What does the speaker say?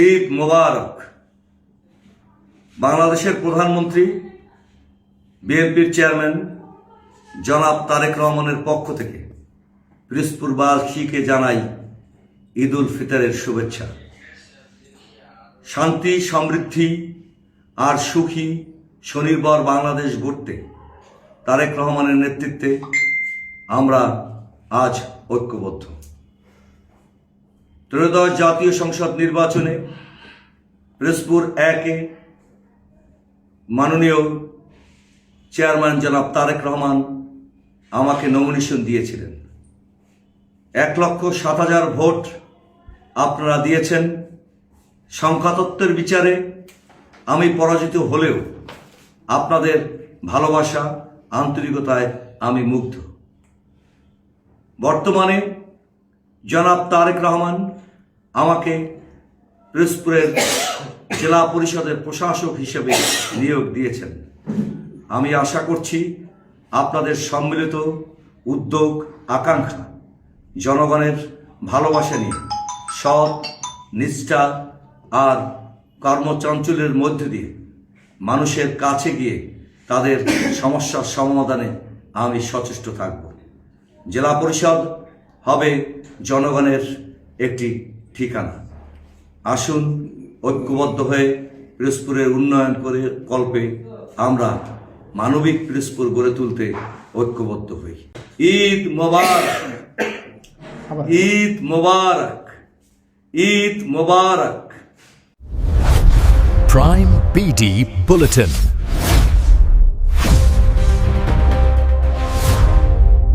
ঈদ মোবারক। বাংলাদেশের প্রধানমন্ত্রী বিএনপির চেয়ারম্যান জনাব তারেক রহমানের পক্ষ থেকে পিরোজপুরবাসীকে জানাই ঈদ উল ফিতরের শুভেচ্ছা। শান্তি, সমৃদ্ধি আর সুখী স্বনির্ভর বাংলাদেশ গড়তে তারেক রহমানের নেতৃত্বে আমরা আজ ঐক্যবদ্ধ। ত্রয়োদশ জাতীয় সংসদ নির্বাচনে পিরোজপুর 1-এ মাননীয় চেয়ারম্যান জনাব তারেক রহমান আমাকে নমিনেশন দিয়েছিলেন। 1,07,000 ভোট আপনারা দিয়েছেন। সংখ্যাতত্ত্বের বিচারে আমি পরাজিত হলেও আপনাদের ভালোবাসা, আন্তরিকতায় আমি মুগ্ধ। বর্তমানে জনাব তারেক রহমান আমাকে পিরোজপুরের জেলা পরিষদের প্রশাসক হিসেবে নিয়োগ দিয়েছেন। আমি আশা করছি আপনাদের সম্মিলিত উদ্যোগ, আকাঙ্ক্ষা, জনগণের ভালোবাসা নিয়ে সৎ, নিষ্ঠা আর কর্মচাঞ্চল্যের মধ্যে দিয়ে মানুষের কাছে গিয়ে তাদের সমস্যার সমাধানে আমি সচেষ্ট থাকব। জেলা পরিষদ হবে জনগণের একটি ঠিকানা। আসুন ঐক্যবদ্ধ হয়ে পিরোজপুরের উন্নয়ন করে কল্পে আমরা মানবিক পিরোজপুর গড়ে তুলতে ঐক্যবদ্ধ হই। ঈদ মোবারক, ঈদ মোবারক, ঈদ মোবারক। Prime BD Bulletin.